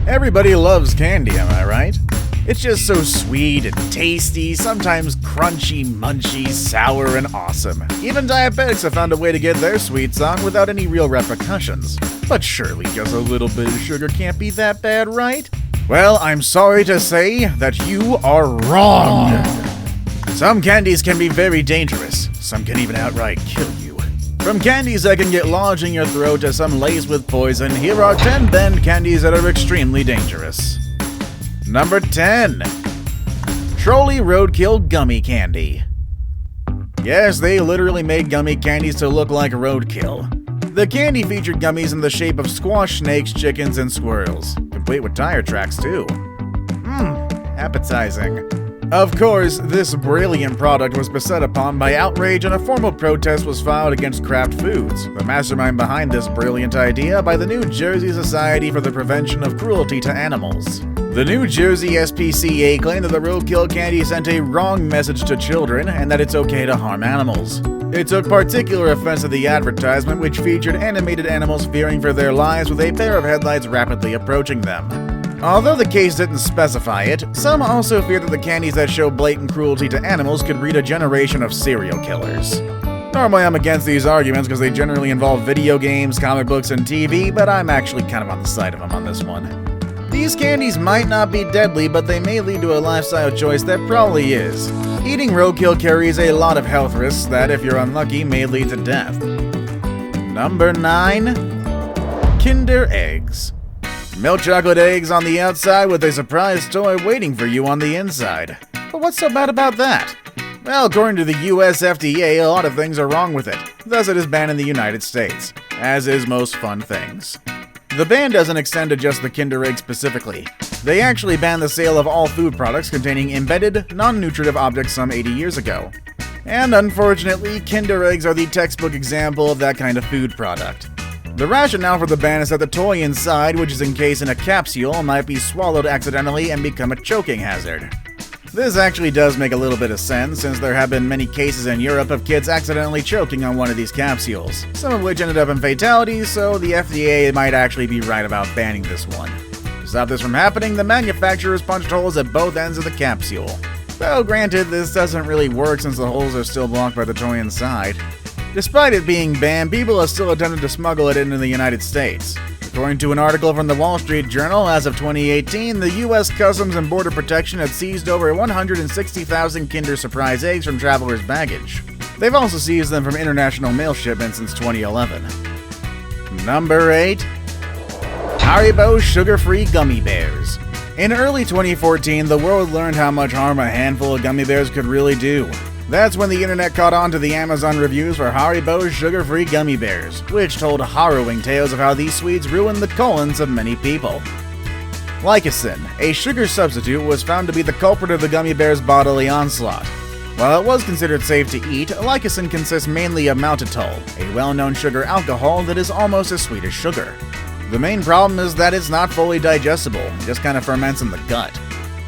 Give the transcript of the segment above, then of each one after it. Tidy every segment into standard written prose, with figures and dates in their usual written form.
Everybody loves candy, am I right? It's just so sweet and tasty, sometimes crunchy, munchy, sour, and awesome. Even diabetics have found a way to get their sweets on without any real repercussions. But surely just a little bit of sugar can't be that bad, right? Well, I'm sorry to say that you are wrong. Some candies can be very dangerous. Some can even outright kill you. From candies that can get lodged in your throat to some laced with poison, here are 10 banned candies that are extremely dangerous. Number 10. Trolli Roadkill Gummy Candy. Yes, they literally made gummy candies to look like roadkill. The candy featured gummies in the shape of squash snakes, chickens, and squirrels, complete with tire tracks too. Appetizing. Of course, this brilliant product was beset upon by outrage and a formal protest was filed against Kraft Foods, the mastermind behind this brilliant idea, by the New Jersey Society for the Prevention of Cruelty to Animals. The New Jersey SPCA claimed that the roadkill candy sent a wrong message to children and that it's okay to harm animals. It took particular offense to the advertisement, which featured animated animals fearing for their lives with a pair of headlights rapidly approaching them. Although the case didn't specify it, some also feared that the candies that show blatant cruelty to animals could breed a generation of serial killers. Normally I'm against these arguments because they generally involve video games, comic books, and TV, but I'm actually kind of on the side of them on this one. These candies might not be deadly, but they may lead to a lifestyle choice that probably is. Eating roadkill carries a lot of health risks that, if you're unlucky, may lead to death. Number 9. Kinder Eggs. Milk chocolate eggs on the outside with a surprise toy waiting for you on the inside. But what's so bad about that? Well, according to the US FDA, a lot of things are wrong with it. Thus, it is banned in the United States, as is most fun things. The ban doesn't extend to just the Kinder Egg specifically. They actually banned the sale of all food products containing embedded, non-nutritive objects some 80 years ago. And unfortunately, Kinder Eggs are the textbook example of that kind of food product. The rationale for the ban is that the toy inside, which is encased in a capsule, might be swallowed accidentally and become a choking hazard. This actually does make a little bit of sense, since there have been many cases in Europe of kids accidentally choking on one of these capsules, some of which ended up in fatalities, so the FDA might actually be right about banning this one. To stop this from happening, the manufacturers punched holes at both ends of the capsule. Though granted, this doesn't really work since the holes are still blocked by the toy inside. Despite it being banned, people have still attempted to smuggle it into the United States. According to an article from the Wall Street Journal, as of 2018, the U.S. Customs and Border Protection had seized over 160,000 Kinder Surprise eggs from travelers' baggage. They've also seized them from international mail shipments since 2011. Number 8. HARIBO Sugar-Free Gummy Bears. In early 2014, the world learned how much harm a handful of gummy bears could really do. That's when the internet caught on to the Amazon reviews for HARIBO's sugar-free gummy bears, which told harrowing tales of how these sweets ruined the colons of many people. Licocin, a sugar substitute, was found to be the culprit of the gummy bear's bodily onslaught. While it was considered safe to eat, licocin consists mainly of maltitol, a well-known sugar alcohol that is almost as sweet as sugar. The main problem is that it's not fully digestible, it just kind of ferments in the gut.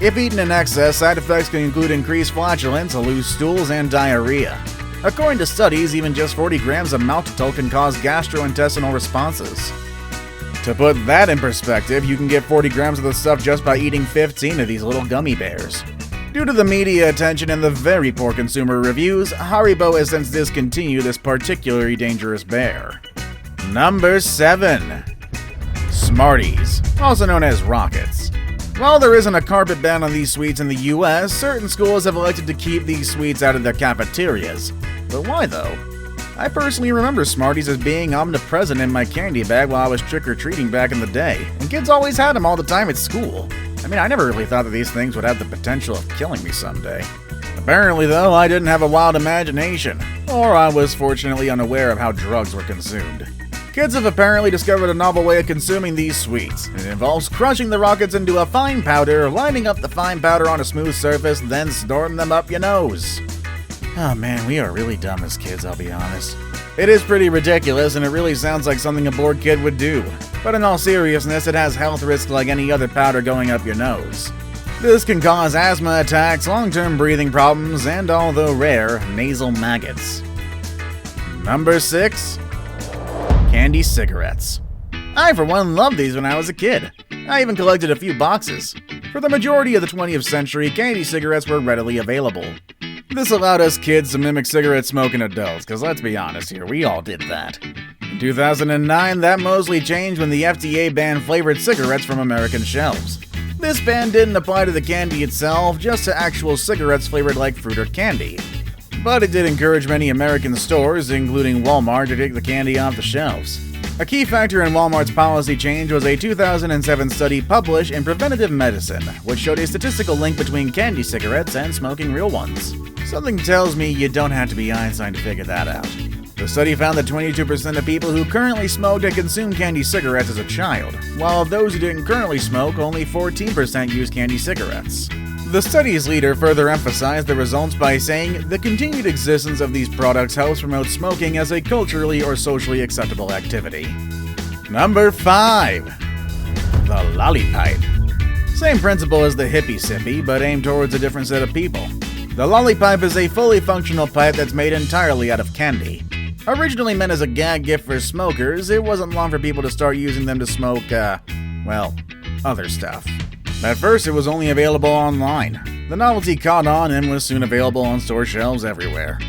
If eaten in excess, side effects can include increased flatulence, loose stools, and diarrhea. According to studies, even just 40 grams of maltitol can cause gastrointestinal responses. To put that in perspective, you can get 40 grams of the stuff just by eating 15 of these little gummy bears. Due to the media attention and the very poor consumer reviews, HARIBO has since discontinued this particularly dangerous bear. Number 7. Smarties, also known as Rockets. While there isn't a carpet ban on these sweets in the US, certain schools have elected to keep these sweets out of their cafeterias. But why though? I personally remember Smarties as being omnipresent in my candy bag while I was trick-or-treating back in the day, and kids always had them all the time at school. I mean, I never really thought that these things would have the potential of killing me someday. Apparently though, I didn't have a wild imagination, or I was fortunately unaware of how drugs were consumed. Kids have apparently discovered a novel way of consuming these sweets. It involves crushing the Rockets into a fine powder, lining up the fine powder on a smooth surface, then storing them up your nose. Oh man, we are really dumb as kids, I'll be honest. It is pretty ridiculous, and it really sounds like something a bored kid would do. But in all seriousness, it has health risks like any other powder going up your nose. This can cause asthma attacks, long-term breathing problems, and although rare, nasal maggots. Number 6. Candy cigarettes. I, for one, loved these when I was a kid. I even collected a few boxes. For the majority of the 20th century, candy cigarettes were readily available. This allowed us kids to mimic cigarette-smoking adults, because let's be honest here, we all did that. In 2009, that mostly changed when the FDA banned flavored cigarettes from American shelves. This ban didn't apply to the candy itself, just to actual cigarettes flavored like fruit or candy. But it did encourage many American stores, including Walmart, to take the candy off the shelves. A key factor in Walmart's policy change was a 2007 study published in Preventative Medicine, which showed a statistical link between candy cigarettes and smoking real ones. Something tells me you don't have to be Einstein to figure that out. The study found that 22% of people who currently smoked had consumed candy cigarettes as a child, while of those who didn't currently smoke, only 14% used candy cigarettes. The study's leader further emphasized the results by saying, the continued existence of these products helps promote smoking as a culturally or socially acceptable activity. Number 5. The Lollipipe. Same principle as the Hippy Sippy, but aimed towards a different set of people. The Lollipipe is a fully functional pipe that's made entirely out of candy. Originally meant as a gag gift for smokers, it wasn't long for people to start using them to smoke, other stuff. At first, it was only available online. The novelty caught on and was soon available on store shelves everywhere.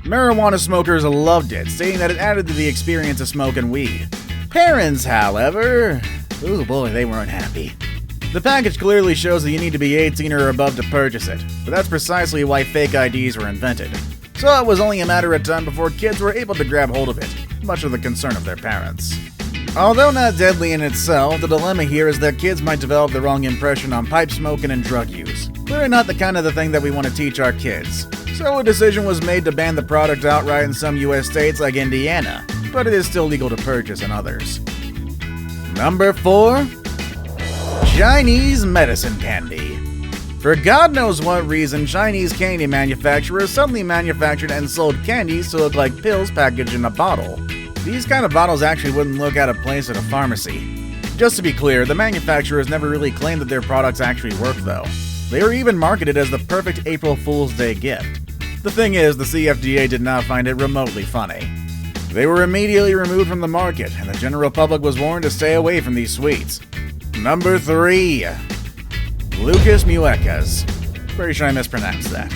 Marijuana smokers loved it, stating that it added to the experience of smoking weed. Parents, however, ooh boy, they weren't happy. The package clearly shows that you need to be 18 or above to purchase it, but that's precisely why fake IDs were invented. So it was only a matter of time before kids were able to grab hold of it, much to the concern of their parents. Although not deadly in itself, the dilemma here is that kids might develop the wrong impression on pipe smoking and drug use. Clearly not the kind of thing that we want to teach our kids. So a decision was made to ban the product outright in some US states like Indiana, but it is still legal to purchase in others. Number 4. Chinese medicine candy. For God knows what reason, Chinese candy manufacturers suddenly manufactured and sold candies to look like pills packaged in a bottle. These kind of bottles actually wouldn't look out of place at a pharmacy. Just to be clear, the manufacturers never really claimed that their products actually worked though. They were even marketed as the perfect April Fool's Day gift. The thing is, the CFDA did not find it remotely funny. They were immediately removed from the market, and the general public was warned to stay away from these sweets. Number 3. Lucas MUECAS. Pretty sure I mispronounced that.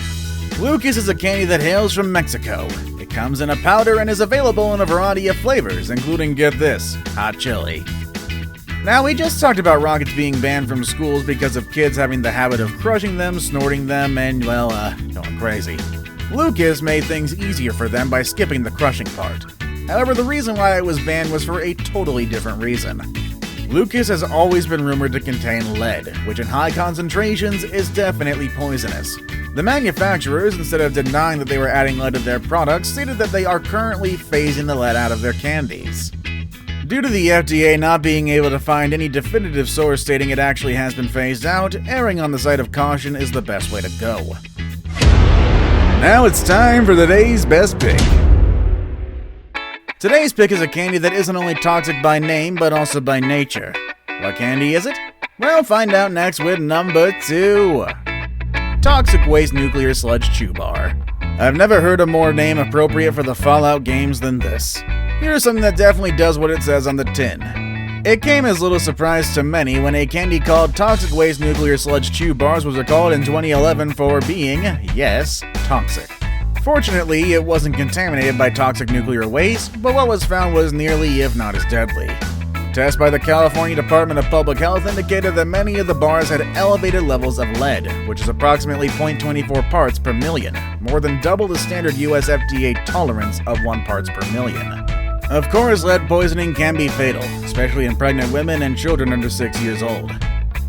Lucas is a candy that hails from Mexico. It comes in a powder and is available in a variety of flavors, including, get this, hot chili. Now, we just talked about rockets being banned from schools because of kids having the habit of crushing them, snorting them, and, going crazy. Lucas made things easier for them by skipping the crushing part. However, the reason why it was banned was for a totally different reason. Lucas has always been rumored to contain lead, which in high concentrations is definitely poisonous. The manufacturers, instead of denying that they were adding lead to their products, stated that they are currently phasing the lead out of their candies. Due to the FDA not being able to find any definitive source stating it actually has been phased out, erring on the side of caution is the best way to go. Now it's time for today's best pick. Today's pick is a candy that isn't only toxic by name, but also by nature. What candy is it? Well, find out next with number 2. Toxic Waste Nuclear Sludge Chew Bar. I've never heard a more name appropriate for the Fallout games than this. Here's something that definitely does what it says on the tin. It came as little surprise to many when a candy called Toxic Waste Nuclear Sludge Chew Bars was recalled in 2011 for being, yes, toxic. Fortunately, it wasn't contaminated by toxic nuclear waste, but what was found was nearly, if not as deadly. Tests by the California Department of Public Health indicated that many of the bars had elevated levels of lead, which is approximately 0.24 parts per million, more than double the standard US FDA tolerance of 1 parts per million. Of course, lead poisoning can be fatal, especially in pregnant women and children under 6 years old.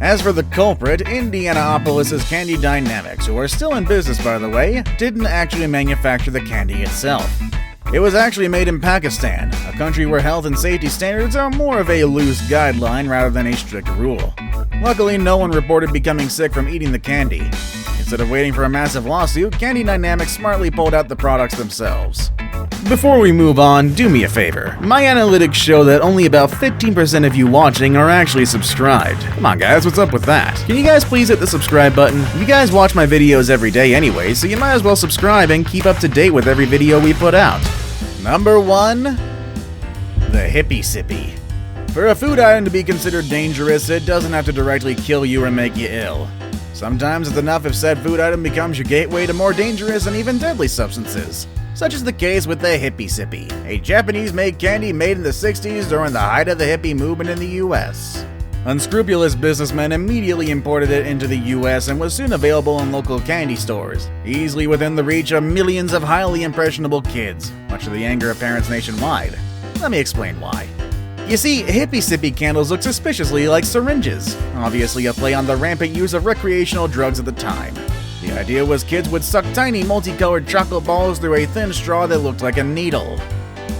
As for the culprit, Indianapolis' Candy Dynamics, who are still in business by the way, didn't actually manufacture the candy itself. It was actually made in Pakistan, a country where health and safety standards are more of a loose guideline rather than a strict rule. Luckily, no one reported becoming sick from eating the candy. Instead of waiting for a massive lawsuit, Candy Dynamics smartly pulled out the products themselves. Before we move on, do me a favor. My analytics show that only about 15% of you watching are actually subscribed. Come on guys, what's up with that? Can you guys please hit the subscribe button? You guys watch my videos every day anyway, so you might as well subscribe and keep up to date with every video we put out. Number 1. The Hippy Sippy. For a food item to be considered dangerous, it doesn't have to directly kill you or make you ill. Sometimes it's enough if said food item becomes your gateway to more dangerous and even deadly substances. Such is the case with the HIPPY SIPPY, a Japanese-made candy made in the 60s during the height of the hippie movement in the US. Unscrupulous businessmen immediately imported it into the US and was soon available in local candy stores, easily within the reach of millions of highly impressionable kids, much to the anger of parents nationwide. Let me explain why. You see, HIPPY SIPPY candles look suspiciously like syringes, obviously a play on the rampant use of recreational drugs at the time. The idea was kids would suck tiny multicolored chocolate balls through a thin straw that looked like a needle.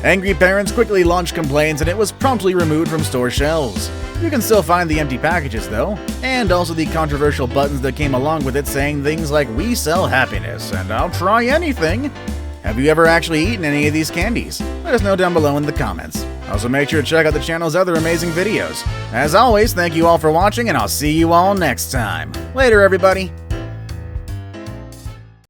Angry parents quickly launched complaints and it was promptly removed from store shelves. You can still find the empty packages though, and also the controversial buttons that came along with it saying things like "We sell happiness" and "I'll try anything." Have you ever actually eaten any of these candies? Let us know down below in the comments. Also make sure to check out the channel's other amazing videos. As always, thank you all for watching and I'll see you all next time. Later everybody!